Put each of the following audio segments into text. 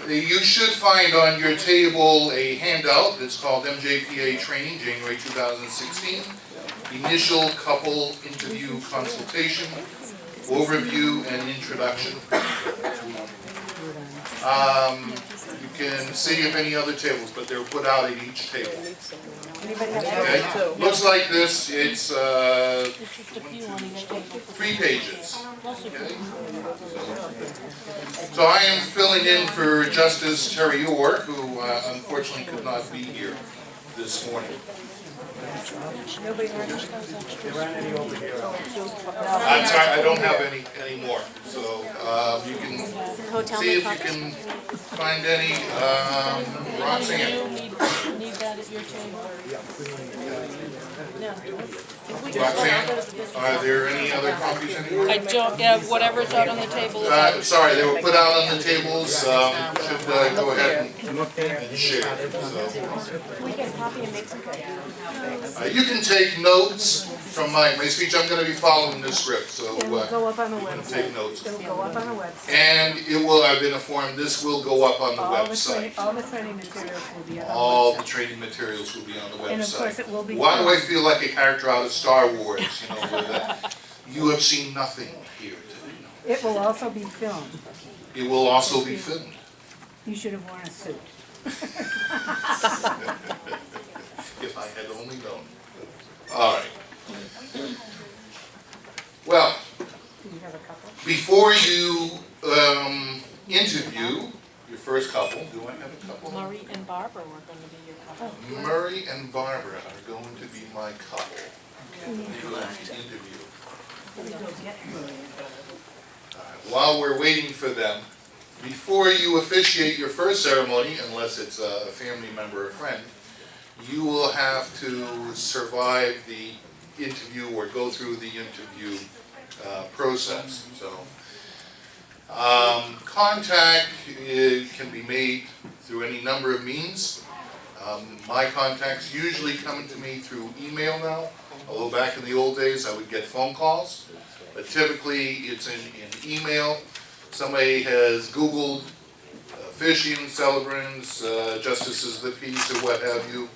You should find on your table a handout that's called MJPA Training, January 2016. Initial couple interview consultation, overview, and introduction. You can see if any other tables, but they're put out at each table. Okay. Looks like this. It's 3 pages. Okay. So I am filling in for Justice Terry York, who unfortunately could not be here this morning. I'm sorry, I don't have any more. So you can see if you can find any. Roxanne. Need that at your table. Roxanne, are there any other copies anywhere? I don't have whatever's out on the table. Sorry, they were put out on the tables. Should go ahead and share. We can copy and make some copies. You can take notes from my speech. I'm going to be following the script, so It'll go up on the take website. notes. It'll go up on the website. And it will. I've been informed this will go up on the website. All the training materials will be on the All website. the training materials will be on the website. And of course it will be. Why do I feel like a character out of Star Wars? Where you have seen nothing here today. It will also be filmed. It will also be filmed. You should have worn a suit. If I had only known. All right. Well, Do you have a couple? before you interview your first couple, do I have a couple? Murray and Barbara were going to be your couple. Murray and Barbara are going to be my couple. They're going to interview. While we're waiting for them, before you officiate your first ceremony, unless it's a family member or friend, you will have to survive the interview or go through the interview process. So, contact can be made through any number of means. My contacts usually come to me through email now, although back in the old days I would get phone calls. But typically it's in email. Somebody has Googled officiant celebrants, justices of the peace, or what have you.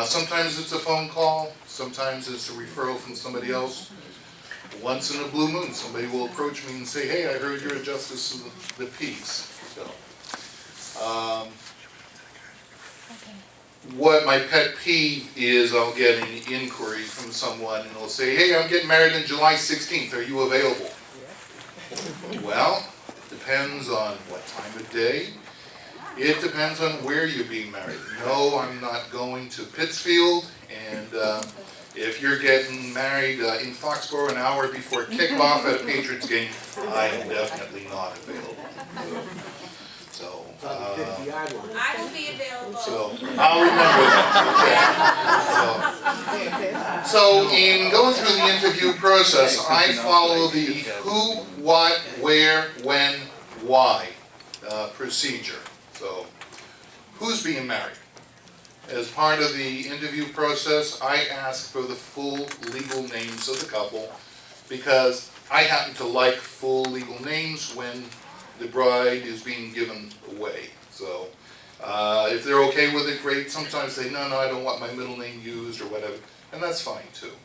Sometimes it's a phone call, sometimes it's a referral from somebody else. Once in a blue moon, somebody will approach me and say, "Hey, I heard you're a justice of the peace." So, what my pet peeve is, I'll get an inquiry from someone and they'll say, "Hey, I'm getting married on July 16th, are you available?" Well, it depends on what time of day. It depends on where you're being married. No, I'm not going to Pittsfield, and if you're getting married in Foxborough an hour before kickoff at a Patriots game, I am definitely not available. So, I will be available. so I'll remember that. So in going through the interview process, I follow the who, what, where, when, why procedure. So, who's being married? As part of the interview process, I ask for the full legal names of the couple because I happen to like full legal names when the bride is being given away. So, if they're okay with it, great. Sometimes they say, no, I don't want my middle name used or whatever, and that's fine too.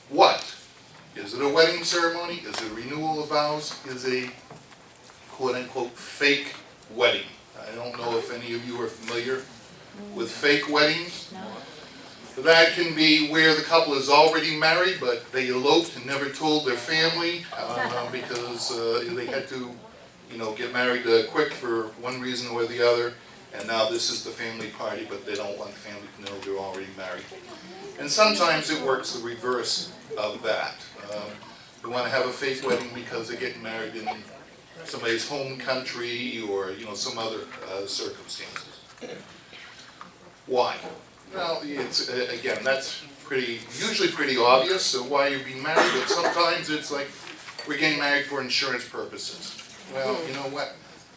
What? Is it a wedding ceremony? Is it a renewal of vows? Is a quote-unquote fake wedding? I don't know if any of you are familiar with fake weddings. That can be where the couple is already married, but they eloped and never told their family because they had to, get married quick for one reason or the other. And now this is the family party, but they don't want the family to know they're already married. And sometimes it works the reverse of that. They want to have a fake wedding because they're getting married in somebody's home country or some other circumstances. Why? Well, it's again, that's usually pretty obvious. So why you're being married, but sometimes it's like we're getting married for insurance purposes. Well, you know what?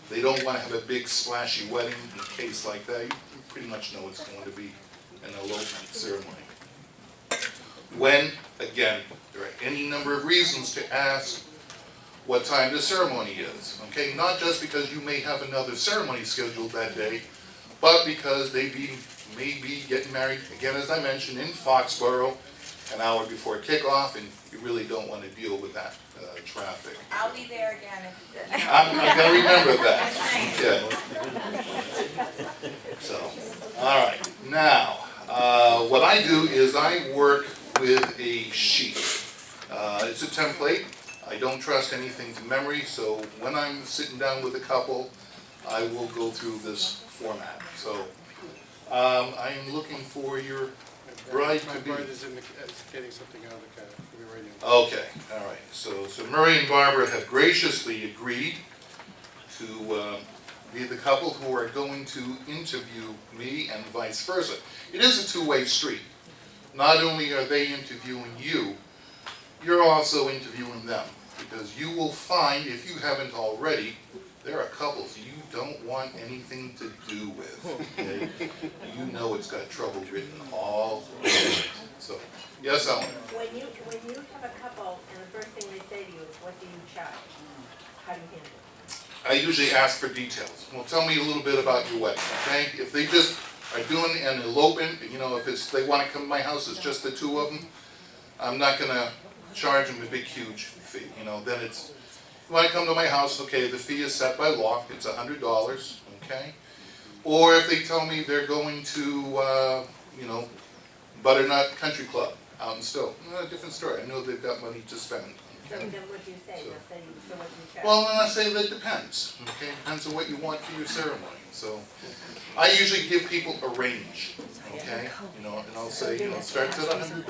They don't want to have a big splashy wedding in a case like that. You pretty much know it's going to be an elopement ceremony. When, again, there are any number of reasons to ask what time the ceremony is, okay? Not just because you may have another ceremony scheduled that day, but because they may be getting married, again, as I mentioned, in Foxborough, an hour before kickoff, and you really don't want to deal with that traffic. I'll be there again if, I'm gonna remember that, yeah. So, all right, now, what I do is I work with a sheet. It's a template. I don't trust anything to memory, so when I'm sitting down with a couple, I will go through this format. So, I'm looking for your bride to My be. bride is getting something out of the car. We'll be waiting. Okay, all right. So Murray and Barbara have graciously agreed to be the couple who are going to interview me and vice versa. It is a two-way street. Not only are they interviewing you, you're also interviewing them. Because you will find, if you haven't already, there are couples you don't want anything to do with. Okay? You know it's got trouble written all over it. So, yes, Ellen? When you have a couple and the first thing they say to you is, what do you charge? How do you handle it? I usually ask for details. Well, tell me a little bit about your wedding, okay? If they just are doing an elopement, you know, if they want to come to my house, it's just the two of them, I'm not going to charge them a big, huge fee. You know, then it's, you want to come to my house, okay, the fee is set by law, it's $100, okay? Or if they tell me they're going to, you know, Butternut Country Club out in Stowe, different story. I know they've got money to spend. So Okay? then what do you say? They'll say, so what do you charge? Well, then I say that depends, okay? Depends on what you want for your ceremony. So I usually give people a range, okay? You know, and I'll say, you know, it starts at $100,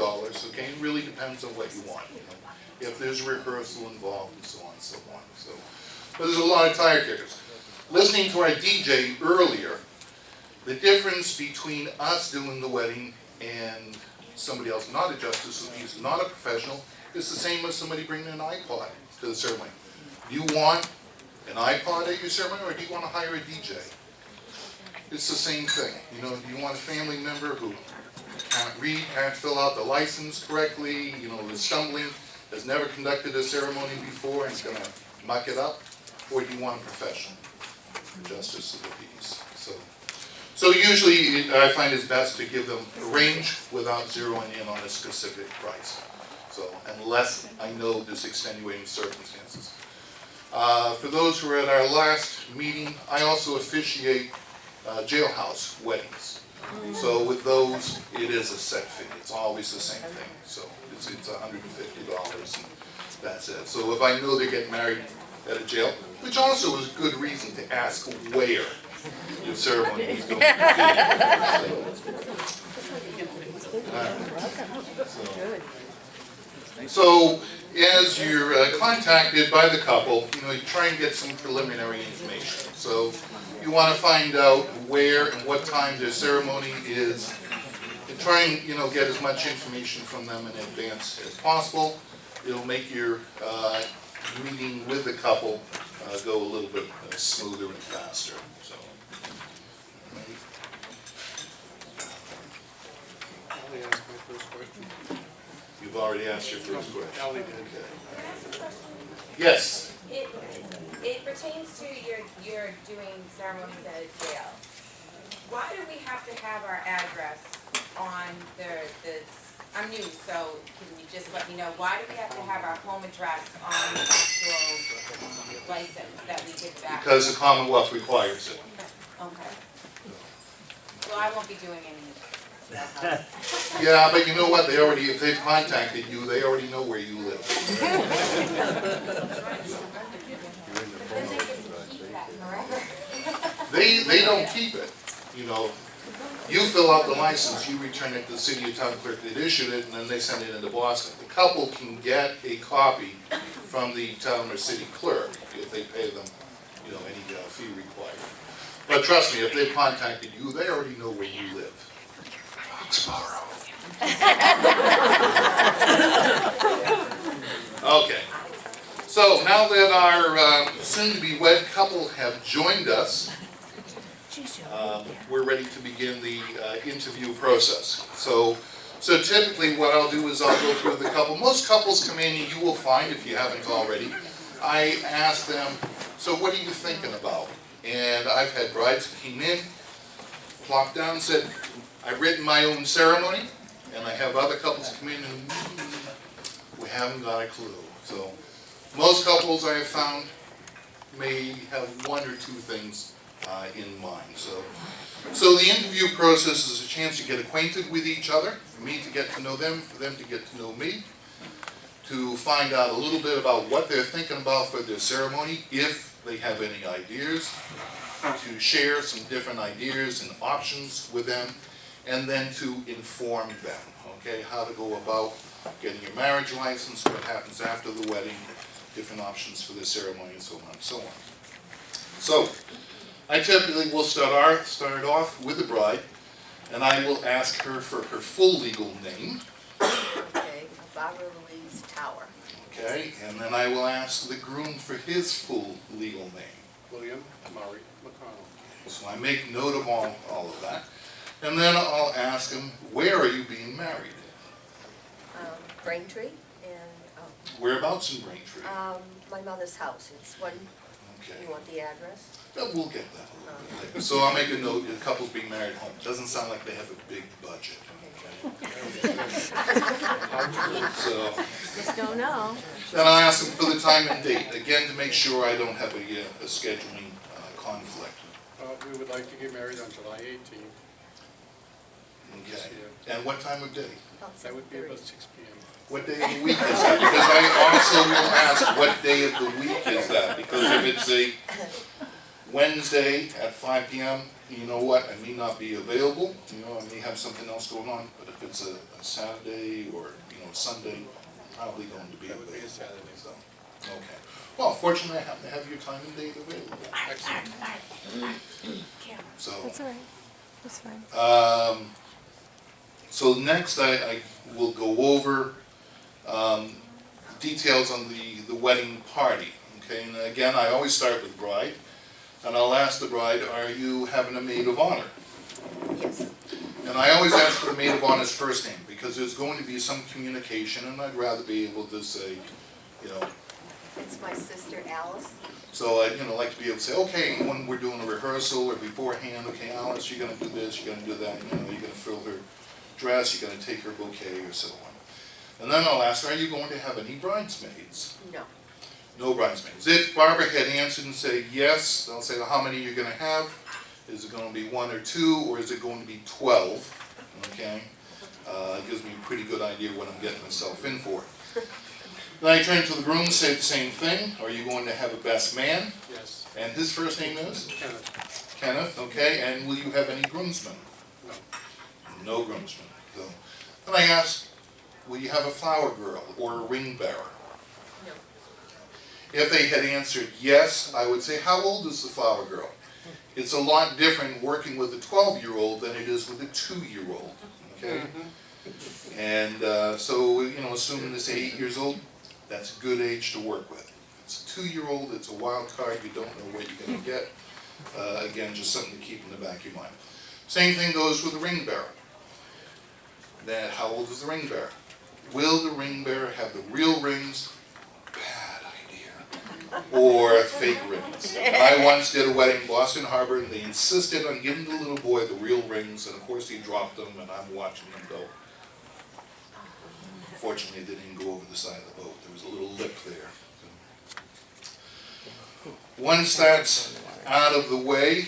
okay? It really depends on what you want, you know? If there's a rehearsal involved and so on and so on. So, but there's a lot of tire kickers. Listening to our DJ earlier, the difference between us doing the wedding and somebody else, not a justice of the peace, not a professional, is the same as somebody bringing an iPod to the ceremony. Do you want an iPod at your ceremony, or do you want to hire a DJ? It's the same thing. You know, do you want a family member who can't read, can't fill out the license correctly, you know, is stumbling, has never conducted a ceremony before and is going to muck it up? Or do you want a professional? Justice of the peace. So usually I find it's best to give them a range without zeroing in on a specific price. So unless I know there's extenuating circumstances. For those who were at our last meeting, I also officiate jailhouse weddings. So with those, it is a set fee. It's always the same thing. So it's $150 and that's it. So if I know they're getting married at a jail, which also is a good reason to ask where your ceremony is going to be. So as you're contacted by the couple, you know, you try and get some preliminary information. So you want to find out where and what time their ceremony is, and try and, you know, get as much information from them in advance as possible. It'll make your meeting with the couple go a little bit smoother and faster. So, I'll ask my first question. you've already asked your first question. Ally did. Can I ask a question? Yes. It pertains to your doing ceremonies at a jail. Why do we have to have our address on the, I'm new, so can you just let me know, why do we have to have our home address on the actual license that we give back? Because the Commonwealth requires it. Okay. Well, I won't be doing any of that. Yeah, but you know what, if they've contacted you, they already know where you live. Then they get to keep that forever. They don't keep it, you know. You fill out the license, you return it to the city or town clerk that issued it, and then they send it into Boston. The couple can get a copy from the town or city clerk if they pay them, you know, any fee required. But trust me, if they've contacted you, they already know where you live. Foxborough. Okay. So now that our soon-to-be wed couple have joined us, we're ready to begin the interview process. So typically what I'll do is I'll go through the couple. Most couples come in and you will find, if you haven't already, I asked them, so what are you thinking about? And I've had brides who came in, plopped down and said, I've written my own ceremony, and I have other couples come in and we haven't got a clue. So most couples I have found may have one or two things in mind. So the interview process is a chance to get acquainted with each other, for me to get to know them, for them to get to know me, to find out a little bit about what they're thinking about for their ceremony, if they have any ideas, to share some different ideas and options with them, and then to inform them, okay, how to go about getting your marriage license, what happens after the wedding, different options for the ceremony, and so on and so on. So, I typically will start off with the bride, and I will ask her for her full legal name, Okay, Barbara Louise Tower. okay, and then I will ask the groom for his full legal name. William Murray McConnell. So I make note of all of that. And then I'll ask him, where are you being married? Braintree and Whereabouts in Braintree? my mother's house. It's one, Okay, you want the address? we'll get that a little bit later. So I'll make a note, the couple's being married home. Doesn't sound like they have a big budget. So, Just don't know. then I'll ask them for the time and date, again, to make sure I don't have a scheduling conflict. We would like to get married on July 18th. Okay, and what time of day? That would be about 6 p.m. What day of the week is that? Because I also will ask what day of the week is that, because if it's a Wednesday at 5 p.m., you know what, I may not be available, you know, I may have something else going on, but if it's a Saturday or, Sunday, I'm probably going to be That would be a available. Saturday. So, okay. Well, fortunately, I happen to have your time and date available. Excellent. So, That's all right, that's fine. so next I will go over details on the wedding party, okay? And again, I always start with bride, and I'll ask the bride, are you having a maid of honor? Yes. And I always ask for the maid of honor's first name, because there's going to be some communication, and I'd rather be able to say, It's my sister Alice. so I'd, like to be able to say, okay, when we're doing a rehearsal or beforehand, okay, Alice, you're gonna do this, you're gonna do that, you're gonna fill her dress, you're gonna take her bouquet, or so on. And then I'll ask, are you going to have any bridesmaids? No. No bridesmaids. If Barbara had answered and say yes, I'll say, well, how many you're gonna have? Is it gonna be 1 or 2, or is it going to be 12? Okay? It gives me a pretty good idea what I'm getting myself in for. Then I turn to the groom and say the same thing. Are you going to have a best man? Yes. And his first name is? Kenneth. Kenneth, okay, and will you have any groomsmen? No. No groomsmen. So, then I ask, will you have a flower girl or a ring bearer? No. If they had answered yes, I would say, how old is the flower girl? It's a lot different working with a 12-year-old than it is with a 2-year-old, okay? And so, assuming they say 8 years old, that's a good age to work with. If it's a 2-year-old, it's a wild card, you don't know what you're gonna get. Again, just something to keep in the back of your mind. Same thing goes with the ring bearer. That, how old is the ring bearer? Will the ring bearer have the real rings? Bad idea. Or fake rings. I once did a wedding in Boston Harbor, and they insisted on giving the little boy the real rings, and of course he dropped them, and I'm watching them go. Fortunately, they didn't go over the side of the boat. There was a little lip there. Once that's out of the way,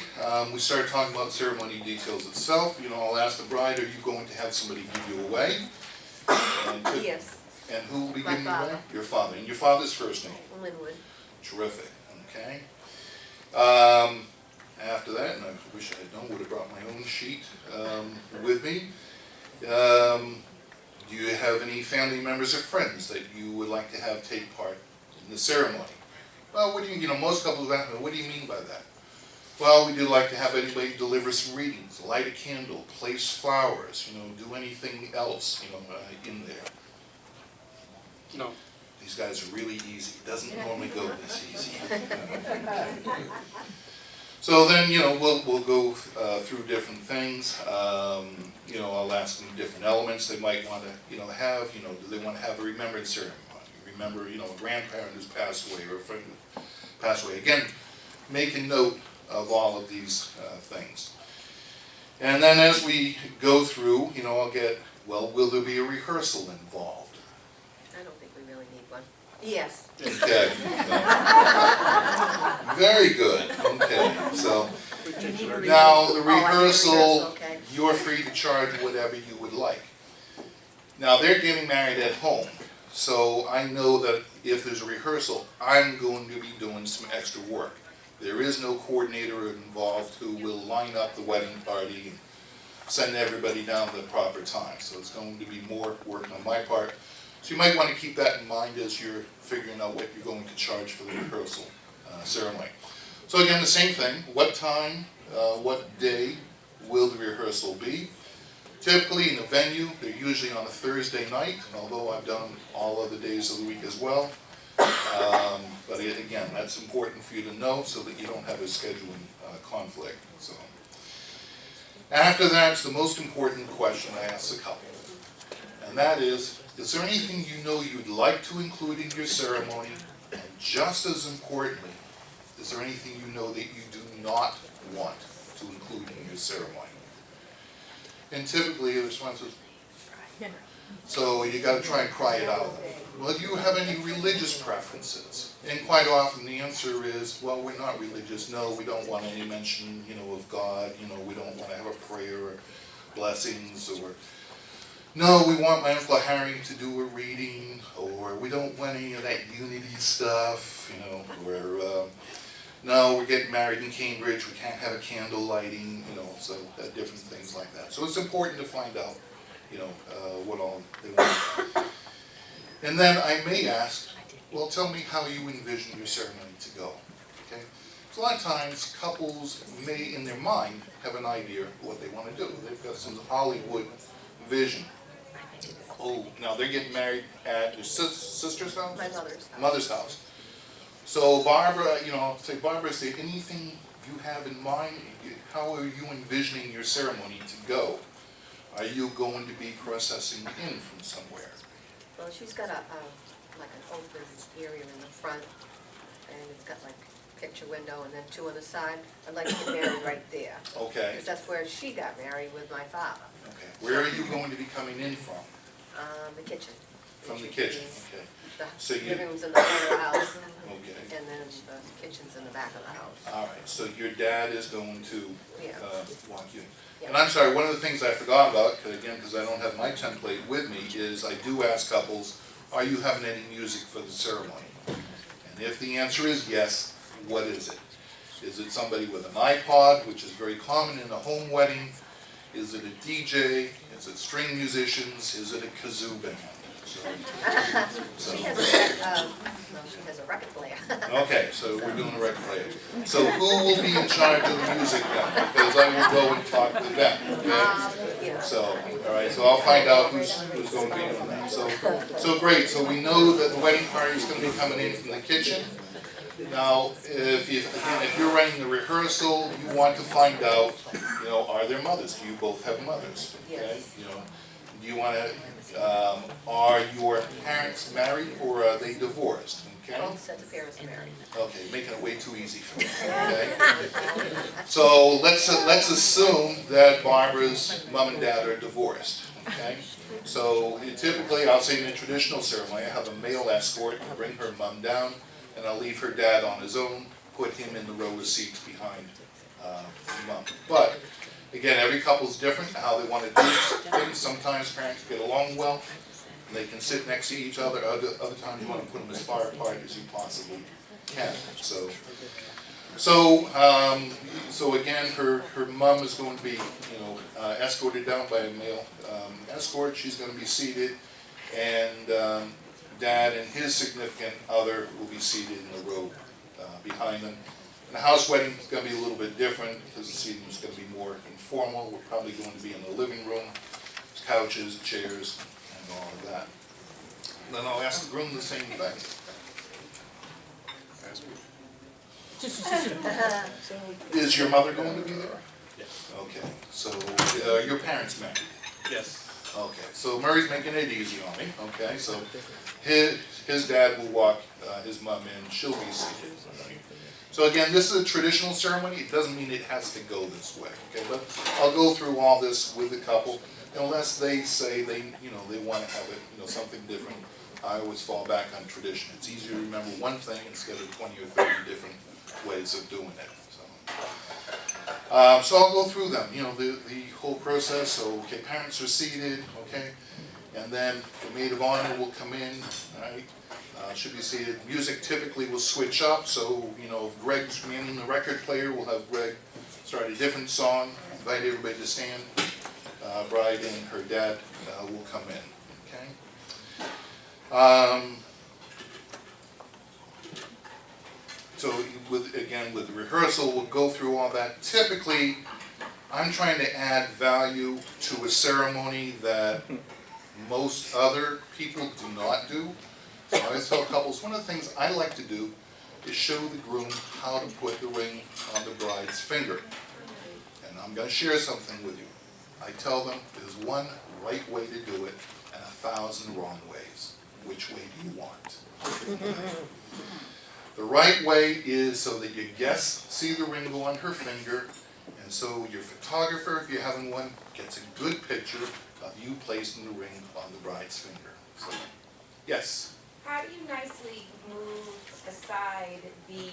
we start talking about ceremony details itself. I'll ask the bride, are you going to have somebody give you away? And Yes. And who will be My giving you away? father. Your father. And your father's first name? Linwood. Terrific, okay. After that, and I wish I had known, would have brought my own sheet with me. Do you have any family members or friends that you would like to have take part in the ceremony? Well, what do you, most couples ask me, what do you mean by that? Well, we do like to have anybody deliver some readings, light a candle, place flowers, do anything else, in there. No. These guys are really easy. It doesn't normally go this easy. So then, we'll go through different things. I'll ask them different elements they might want to, have. Do they want to have a remembrance ceremony? remember, you know, a grandparent who's passed away or a friend who passed away. Again, make a note of all of these things. And then as we go through, you know, I'll get, well, will there be a rehearsal involved? I don't think we really need one. Yes. Okay. Very good, okay, so now the Oh, I need a rehearsal, rehearsal, okay. you're free to charge whatever you would like. Now, they're getting married at home, so I know that if there's a rehearsal, I'm going to be doing some extra work. There is no coordinator involved who will line up the wedding party and send everybody down at the proper time. So it's going to be more work on my part. So you might want to keep that in mind as you're figuring out what you're going to charge for the rehearsal ceremony. So again, the same thing. What time, what day will the rehearsal be? Typically in the venue, they're usually on a Thursday night, although I've done all other days of the week as well. But again, that's important for you to know so that you don't have a scheduling conflict. So after that's the most important question I ask the couple. And that is there anything you know you'd like to include in your ceremony? And just as importantly, is there anything you know that you do not want to include in your ceremony? And typically the response is, so you got to try and cry it out. Well, do you have any religious preferences? And quite often the answer is, well, we're not religious. No, we don't want any mention, you know, of God. You know, we don't want to have a prayer or blessings, or no, we want my Uncle Harry to do a reading, or we don't want any of that unity stuff, you know, or no, we're getting married in Cambridge, we can't have a candle lighting, you know, so different things like that. So it's important to find out, you know, what all they want. And then I may ask, well, tell me how you envision your ceremony to go, okay? So a lot of times, couples may, in their mind, have an idea of what they want to do. They've got some Hollywood vision. Oh, now they're getting married at your sister's house? My mother's house. Mother's house. So Barbara, you know, say, Barbara, is there anything you have in mind? How are you envisioning your ceremony to go? Are you going to be processing in from somewhere? Well, she's got like an open area in the front, and it's got like a picture window and then two on the side. I'd like to get married right there, Okay, because that's where she got married with my father. okay. Where are you going to be coming in from? The kitchen. From the Which kitchen, is- okay. The So you- living room's in the front of the house, Okay. and then the kitchen's in the back of the house. All right, so your dad is going to Yeah. walk you. Yeah. And I'm sorry, one of the things I forgot about, because I don't have my template with me, is I do ask couples, are you having any music for the ceremony? And if the answer is yes, what is it? Is it somebody with an iPod, which is very common in a home wedding? Is it a DJ? Is it string musicians? Is it a kazoo band? So, She has a record player. okay, so we're doing a record player. So who will be in charge of the music then? Because I will go and talk with them, okay? Yeah. So, all right, so I'll find out who's going to be doing that. So great, so we know that the wedding party is going to be coming in from the kitchen. Now, if you're running the rehearsal, you want to find out, you know, are there mothers? Do you both have mothers? Okay, Yes. you know, do you want to, are your parents married or are they divorced? Okay? Both sets of parents are married. Okay, making it way too easy for me, okay? So let's assume that Barbara's mom and dad are divorced, okay? So typically, I'll say in a traditional ceremony, I have a male escort, bring her mom down, and I'll leave her dad on his own, put him in the row of seats behind mom. But again, every couple's different, how they want to do things. Sometimes parents get along well, and they can sit next to each other. Other times you want to put them as far apart as you possibly can. So again, her mom is going to be, you know, escorted down by a male escort. She's going to be seated, and dad and his significant other will be seated in the row behind them. And the house wedding is going to be a little bit different because the seating is going to be more informal. We're probably going to be in the living room, couches, chairs, and all of that. And then I'll ask the groom the same thing. Ask me. Is your mother going to be there? Yes. Okay, so your parents married? Yes. Okay, so Murray's making it easy on me, okay, so his dad will walk his mom in, she'll be seated. Right? So again, this is a traditional ceremony, it doesn't mean it has to go this way, okay, but I'll go through all this with the couple, unless they say they want to have it, something different. I always fall back on tradition. It's easier to remember one thing instead of 20 or 30 different ways of doing it. So I'll go through them, the whole process. So, okay, parents are seated, okay, and then the maid of honor will come in, all right, should be seated. Music typically will switch up, so, if Greg's manning the record player, we'll have Greg start a different song, invite everybody to stand. Bride and her dad will come in, okay. So with the rehearsal, we'll go through all that. Typically, I'm trying to add value to a ceremony that most other people do not do. So I always tell couples, one of the things I like to do is show the groom how to put the ring on the bride's finger. And I'm going to share something with you. I tell them there's one right way to do it and 1,000 wrong ways. Which way do you want? The right way is so that your guests see the ring go on her finger, and so your photographer, if you're having one, gets a good picture of you placing the ring on the bride's finger. So, yes? How do you nicely move aside the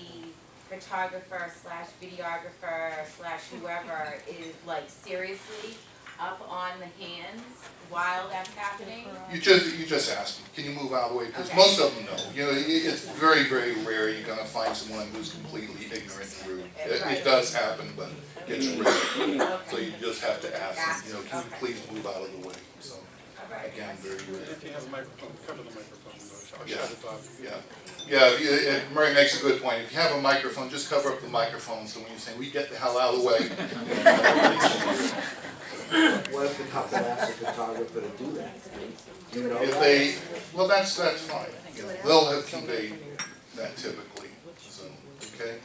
photographer / videographer / whoever is like seriously up on the hands while that's happening? You just ask them, can you move out of the way? Because Okay. most of them know. It's very, very rare you're going to find someone who's completely ignorant and rude. It does happen, but it's rare. So you just have to ask them, can you please move out of the way? So, again, very rare. If you have a microphone, cover the microphone, though. I'll Yeah. shut it off. Yeah, Murray makes a good point. If you have a microphone, just cover up the microphone, so when you're saying, we get the hell out of the way. What if the couple asks the photographer to do that? Do you know If that? they, well, that's fine. They'll have conveyed that typically, so, okay?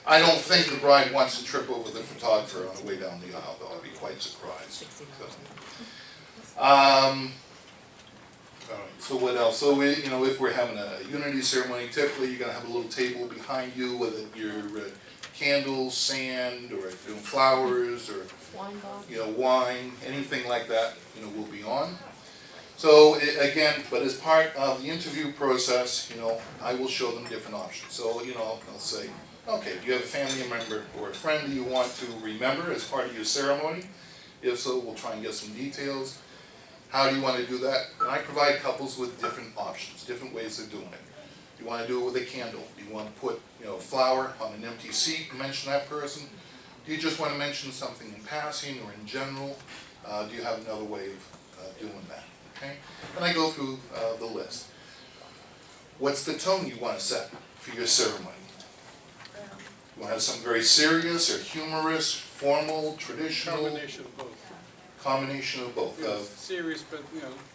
I don't think the bride wants to trip over the photographer on the way down the aisle, though. I'd be quite surprised. So, all right, so what else? So, if we're having a unity ceremony, typically you're gonna have a little table behind you with your candles, sand, or if you're doing flowers, or wine, anything like that, will be on. So again, but as part of the interview process, I will show them different options. So, I'll say, okay, do you have a family member or a friend that you want to remember as part of your ceremony? If so, we'll try and get some details. How do you want to do that? And I provide couples with different options, different ways of doing it. Do you want to do it with a candle? Do you want to put, a flower on an empty seat and mention that person? Do you just want to mention something in passing or in general? Do you have another way of doing that? Okay? And I go through the list. What's the tone you want to set for your ceremony? You want to have something very serious or humorous, formal, traditional? Combination of both. Combination of both. Serious, but,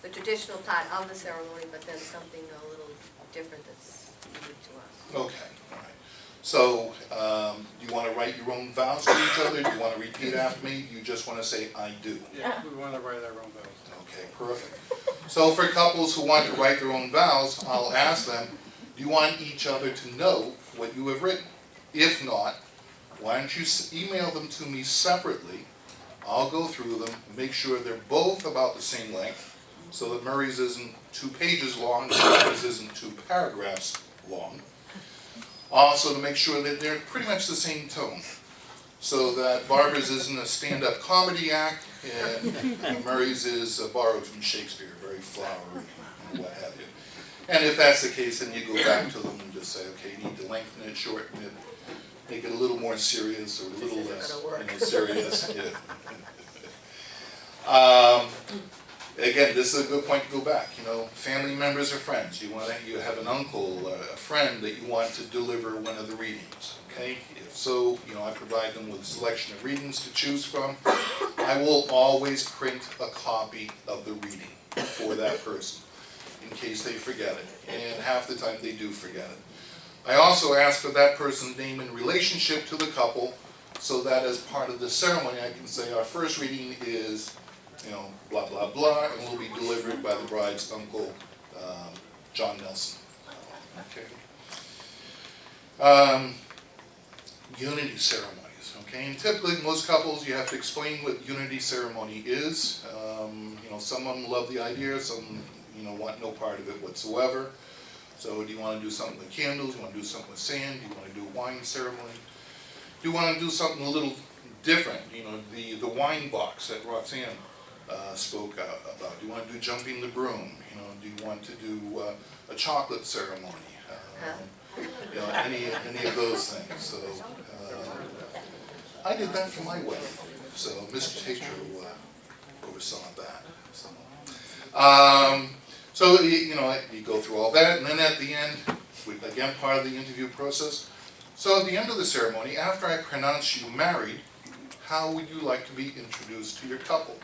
The traditional part of the ceremony, but then something a little different that's unique to us. Okay, all right. So, do you want to write your own vows to each other? Do you want to repeat after me? You just want to say, I do. yeah, we want to write our own vows. Okay, perfect. So for couples who want to write their own vows, I'll ask them, do you want each other to know what you have written? If not, why don't you email them to me separately? I'll go through them, make sure they're both about the same length, so that Murray's isn't 2 pages long, Barbara's isn't 2 paragraphs long. Also to make sure that they're pretty much the same tone, so that Barbara's isn't a stand-up comedy act, and Murray's is borrowed from Shakespeare, very flowery and what have you. And if that's the case, then you go back to them and just say, okay, you need to lengthen it, shorten it, make it a little more serious or a little less serious. Yeah. Again, this is a good point to go back. Family members or friends. You have an uncle, a friend that you want to deliver one of the readings. Okay. If so, I provide them with a selection of readings to choose from. I will always print a copy of the reading for that person in case they forget it, and half the time they do forget it. I also ask for that person's name in relationship to the couple, so that as part of the ceremony I can say our first reading is blah, blah, blah, and will be delivered by the bride's uncle, John Nelson. Okay. Unity ceremonies, okay? And typically, most couples, you have to explain what unity ceremony is. Some of them love the idea, some, want no part of it whatsoever. So do you want to do something with candles? Do you want to do something with sand? Do you want to do a wine ceremony? Do you want to do something a little different? The wine box that Roxanne spoke about. Do you want to do jumping the broom? Do you want to do a chocolate ceremony? Any of those things. So I did that for my wedding. So Mr. Tatro oversaw that. So you go through all that, and then at the end, again part of the interview process. So at the end of the ceremony, after I pronounce you married, how would you like to be introduced to your couple?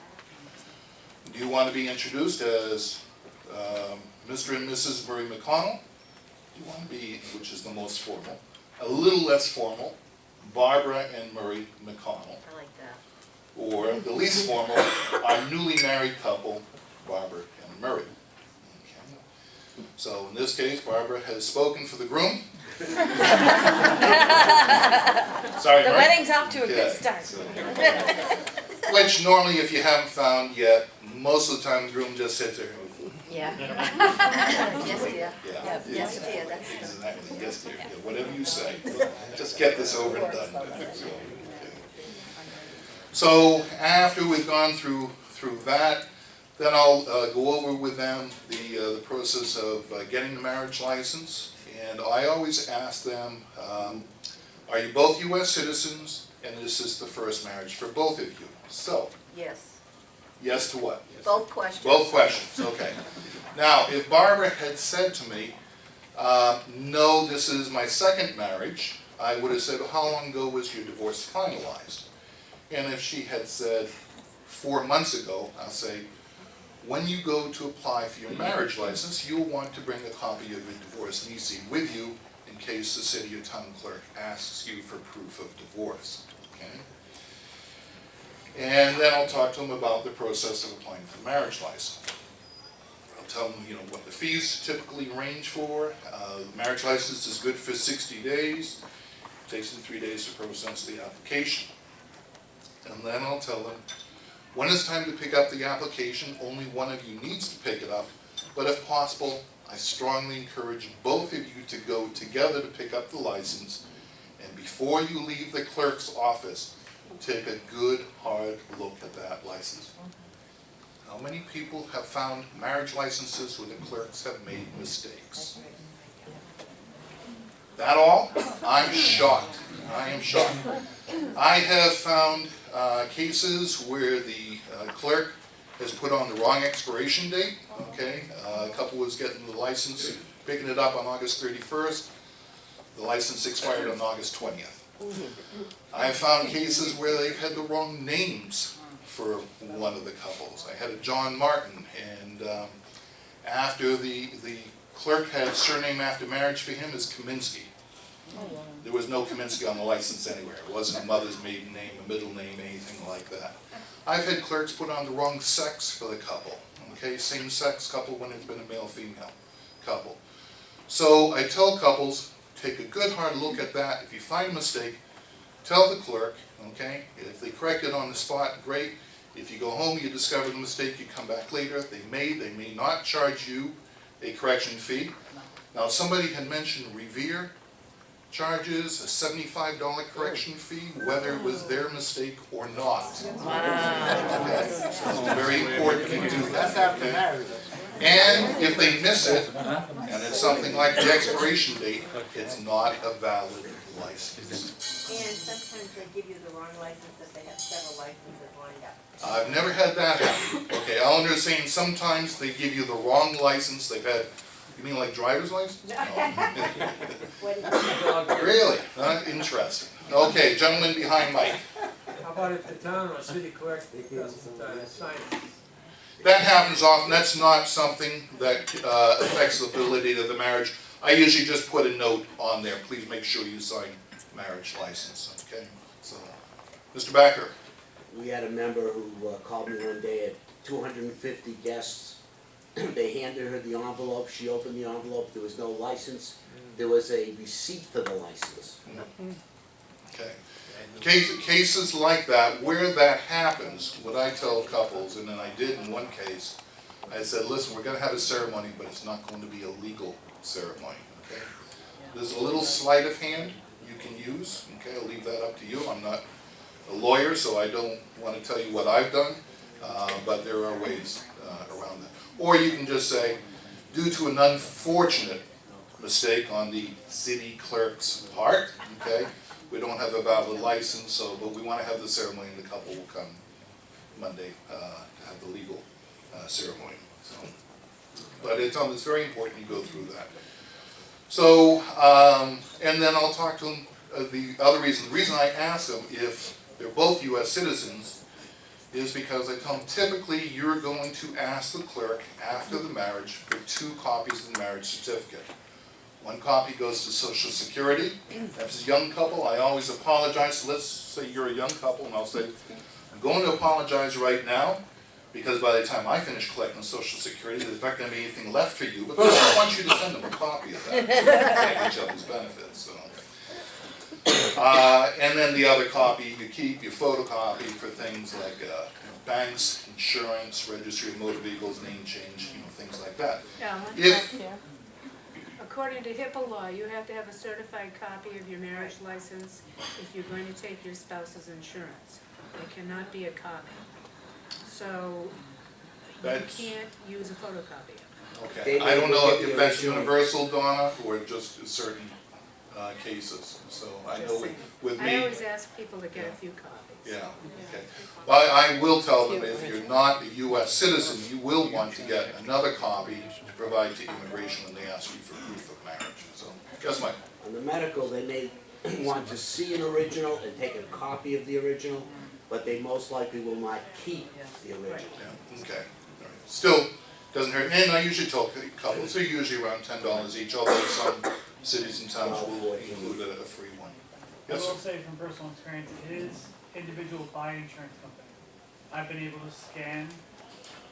Do you want to be introduced as Mr. and Mrs. Murray McConnell? Do you want to be, which is the most formal, a little less formal, Barbara and Murray McConnell? I like that. Or the least formal, our newly married couple, Barbara and Murray. Okay. So in this case, Barbara has spoken for the groom. Sorry, The Murray. wedding's off to a good start. So, which normally, if you haven't found yet, most of the time the groom just sits there. Yeah. Yes, dear. Yeah. Yes, dear, that's. Exactly. Yes, dear. Yeah, whatever you say. Just get this over and done with. So after we've gone through that, then I'll go over with them the process of getting the marriage license. And I always ask them, are you both U.S. citizens? And this is the first marriage for both of you. So, Yes. yes to what? Both questions. Both questions, okay. Now, if Barbara had said to me, no, this is my second marriage, I would have said, well, how long ago was your divorce finalized? And if she had said 4 months ago, I'll say, when you go to apply for your marriage license, you'll want to bring a copy of your divorce nisi with you in case the city or town clerk asks you for proof of divorce, okay? And then I'll talk to them about the process of applying for the marriage license. I'll tell them, what the fees typically range for. The marriage license is good for 60 days. It takes them 3 days to process the application. And then I'll tell them, when it's time to pick up the application, only one of you needs to pick it up. But if possible, I strongly encourage both of you to go together to pick up the license. And before you leave the clerk's office, take a good, hard look at that license. How many people have found marriage licenses where the clerks have made mistakes? That all? I'm shocked. I am shocked. I have found cases where the clerk has put on the wrong expiration date. Okay, a couple was getting the license, picking it up on August 31st. The license expired on August 20th. I have found cases where they've had the wrong names for one of the couples. I had a John Martin, and after the clerk had surname after marriage for him as Kaminsky. There was no Kaminsky on the license anywhere. It wasn't a mother's maiden name, a middle name, anything like that. I've had clerks put on the wrong sex for the couple. Okay, same-sex couple when it's been a male-female couple. So I tell couples, take a good hard look at that. If you find a mistake, tell the clerk, okay? If they correct it on the spot, great. If you go home, you discover the mistake, you come back later. They may not charge you a correction fee. Now, somebody had mentioned Revere charges a $75 correction fee, whether it was their mistake or not. Okay? So it's very important to do that. Okay? And if they miss it, and it's something like the expiration date, it's not a valid license. And sometimes they give you the wrong license if they have several licenses lined up. I've never had that happen. Okay, I'll understand sometimes they give you the wrong license. They've had, you mean like driver's license? No. What do you Really? Interesting. Okay, gentleman behind Mike. How about if the town or city clerk doesn't sign it? That happens often. That's not something that affects the validity of the marriage. I usually just put a note on there. Please make sure you sign marriage license. Okay. So, Mr. Backer. We had a member who called me one day at 250 guests. They handed her the envelope, she opened the envelope, there was no license, there was a receipt for the license. Okay. Cases like that, where that happens, what I tell couples, and then I did in one case, I said, listen, we're gonna have a ceremony, but it's not going to be a legal ceremony, okay? There's a little sleight of hand you can use, okay, I'll leave that up to you. I'm not a lawyer, so I don't wanna tell you what I've done, but there are ways around that. Or you can just say, due to an unfortunate mistake on the city clerk's part, okay, we don't have a valid license, so, but we wanna have the ceremony, and the couple will come Monday, to have the legal, ceremony, so. But it's very important you go through that. So, and then I'll talk to them, the reason I ask them if they're both US citizens is because I tell them typically you're going to ask the clerk after the marriage for 2 copies of the marriage certificate. 1 copy goes to Social Security. If it's a young couple, I always apologize. Let's say you're a young couple, and I'll say, I'm going to apologize right now, because by the time I finish collecting Social Security, there's not going to be anything left for you, but I just want you to send them a copy of that, so you get each other's benefits. So. And then the other copy you keep, your photocopy for things like banks, insurance, registry of motor vehicles, name change, things like that. If According to HIPAA law, you have to have a certified copy of your marriage license if you're going to take your spouse's insurance. It cannot be a copy. So you That's- can't use a photocopy. Okay, I don't know if that's universal, Donna, or just certain cases, so I know with I me, always ask people to get a few copies. yeah, okay. But I will tell them if you're not a US citizen, you will want to get another copy to provide to immigration when they ask you for proof of marriage, so. Yes, Mike? On the medical, they may want to see an original and take a copy of the original, but they most likely will not keep the original. Yeah, okay, all right. Still, doesn't hurt, and I usually tell couples, they're usually around $10 each, although some cities and towns will include a free one. I Yes, will sir? say from personal experience, it is individual by insurance company. I've been able to scan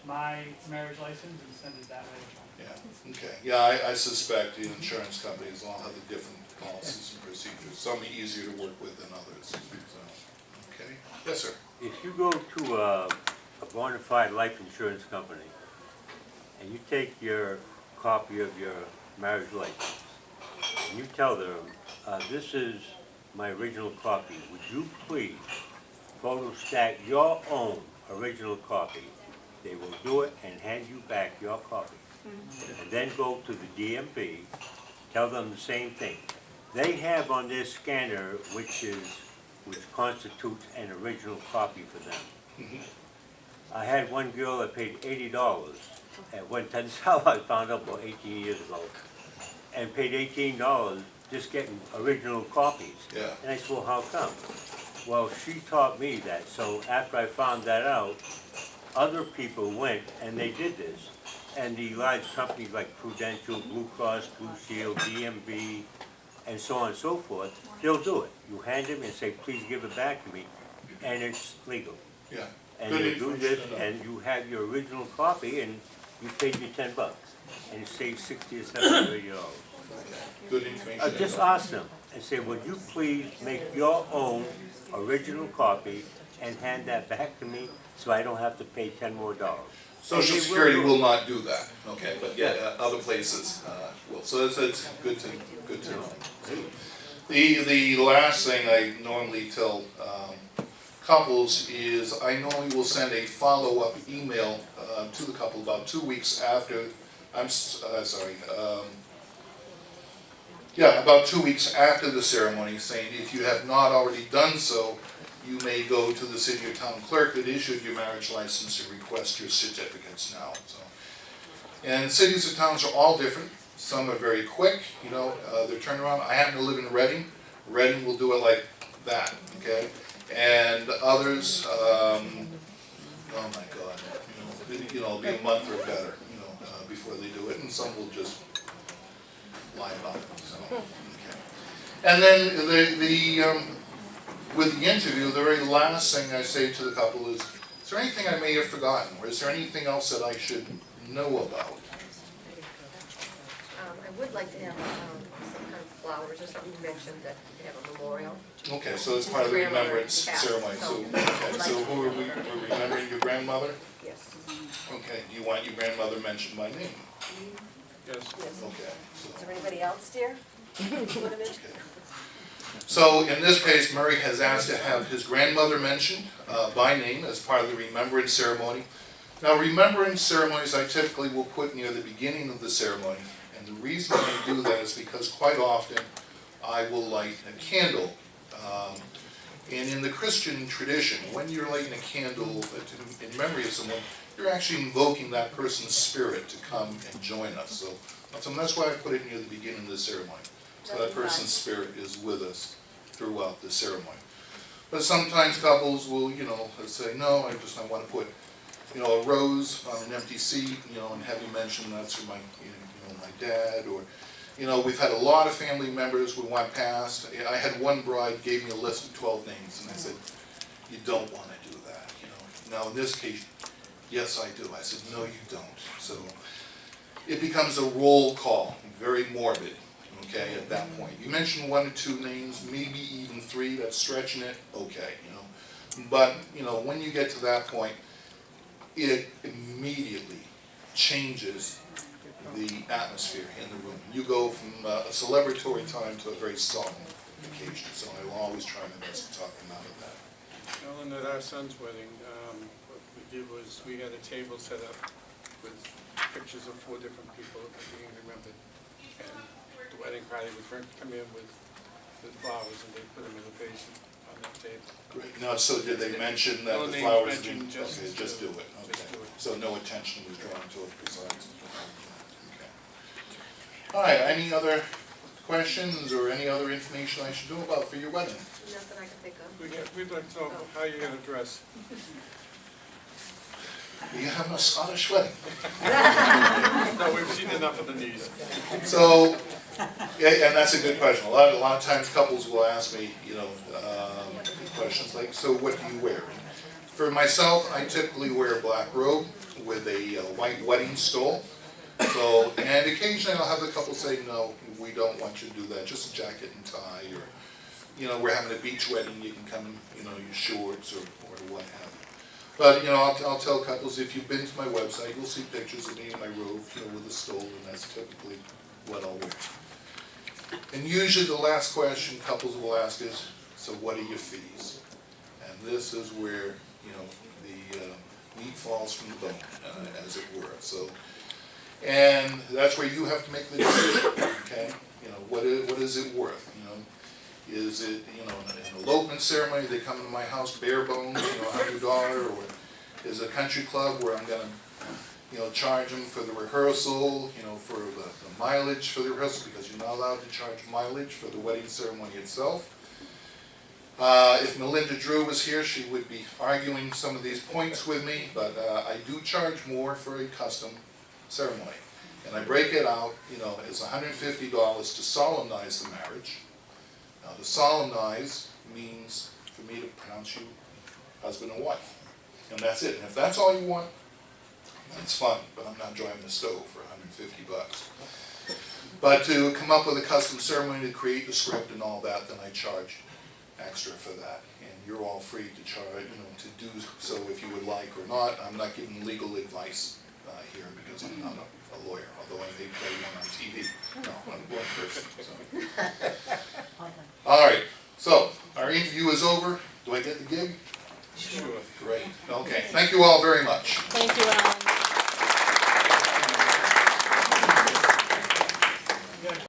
my marriage license and send it that way. Yeah, okay, yeah, I suspect the insurance companies all have the different policies and procedures, some are easier to work with than others, so, okay. Yes, sir? If you go to a bona fide life insurance company and you take your copy of your marriage license and you tell them, this is my original copy, would you please photostat your own original copy? They will do it and hand you back your copy. And then go to the DMV, tell them the same thing. They have on their scanner, which constitutes an original copy for them. I had one girl that paid $80 at one time, that's how I found out about 18 years ago, and paid $18 just getting original copies. Yeah. And I said, well, how come? Well, she taught me that, so after I found that out, other people went and they did this. And the large companies like Prudential, Blue Cross, Blue Shield, DMV, and so on and so forth, they'll do it. You hand them and say, please give it back to me, and it's legal. Yeah. And Good you do this, information to know. and you have your original copy, and you paid me $10, and it saves $60 or $70 or $80. Good information. to Just know. ask them and say, would you please make your own original copy and hand that back to me so I don't have to pay $10 more. Social And they Security do it. will not do that, okay, but yeah, other places will, so it's good to know. The last thing I normally tell couples is I normally will send a follow-up email to the couple about 2 weeks after, about 2 weeks after the ceremony, saying if you have not already done so, you may go to the city or town clerk that issued your marriage license and request your certificates now. So, and cities and towns are all different. Some are very quick, their turnaround. I happen to live in Reading. Reading will do it like that, okay? And others, oh my God, it'll be a month or better, before they do it, and some will just lie about it. So, okay. And then with the interview, the very last thing I say to the couple is, Is there anything I may have forgotten, or is there anything else that I should know about? I would like to have some kind of flowers or something mentioned that you have a memorial. Okay, so it's part of the remembrance ceremony, so, okay, so who are we, we're remembering your grandmother? Yes. Okay, do you want your grandmother mentioned by name? Yes. Yes. Okay, so. Is there anybody else, dear? You want to mention? So in this case, Murray has asked to have his grandmother mentioned by name as part of the remembrance ceremony. Now, remembrance ceremonies I typically will put near the beginning of the ceremony, and the reason I do that is because quite often I will light a candle. And in the Christian tradition, when you're lighting a candle in memory of someone, you're actually invoking that person's spirit to come and join us. So that's why I put it near the beginning of the ceremony. So that person's spirit is with us throughout the ceremony. But sometimes couples will, say, no, I want to put, a rose on an empty seat, and have you mention that's for my, my dad, or, we've had a lot of family members who went past. I had one bride gave me a list of 12 names, and I said, you don't want to do that, Now in this case, yes, I do. I said, no, you don't. So it becomes a roll call, very morbid. Okay, at that point. You mentioned 1 or 2 names, maybe even 3, that's stretching it, okay, But, when you get to that point, it immediately changes the atmosphere in the room. You go from a celebratory time to a very solemn occasion, so I will always try my best to talk them out of that. Ellen, at our son's wedding, what we did was we had a table set up with pictures of 4 different people that being remembered. And the wedding party would come in with flowers, and they put them in a vase on that table. Great. Now, so did they mention that No the names flowers? mentioned, just Okay, just do it, just okay. do it. So no attention was drawn to it besides? Okay. All right, any other questions or any other information I should know about for your wedding? Nothing I can think of. We'd like to know how you're gonna dress. You have a Scottish wedding. No, we've seen enough of the knees. So, yeah, and that's a good question. A lot of times couples will ask me, questions like, so what do you wear? For myself, I typically wear a black robe with a white wedding stole. So, and occasionally I'll have the couple say, no, we don't want you to do that, just a jacket and tie, or, we're having a beach wedding, you can come in, your shorts or what have you. But, I'll tell couples, if you've been to my website, you'll see pictures of me in my robe, with a stole, and that's typically what I'll wear. And usually the last question couples will ask is, so what are your fees? And this is where, the meat falls from the bone, as it were. So, and that's where you have to make the decision, okay? What is it worth, Is it, an elopement ceremony, they come to my house bare bones, $100, or is it a country club where I'm gonna, charge them for the rehearsal, for the mileage for the rehearsal, because you're not allowed to charge mileage for the wedding ceremony itself. If Melinda Drew was here, she would be arguing some of these points with me, but I do charge more for a custom ceremony. And I break it out, it's $150 to solemnize the marriage. Now, to solemnize means for me to pronounce you husband and wife. And that's it. And if that's all you want, that's fine, but I'm not driving the stove for $150. But to come up with a custom ceremony, to create the script and all that, then I charge extra for that. And you're all free to charge, to do so if you would like or not. I'm not giving legal advice here because I'm not a lawyer, although I may play one on TV. No, I'm one person. So. All right, so our interview is over. Do I get the gig? Sure. Great. Okay, thank you all very much. Thank you, Alan.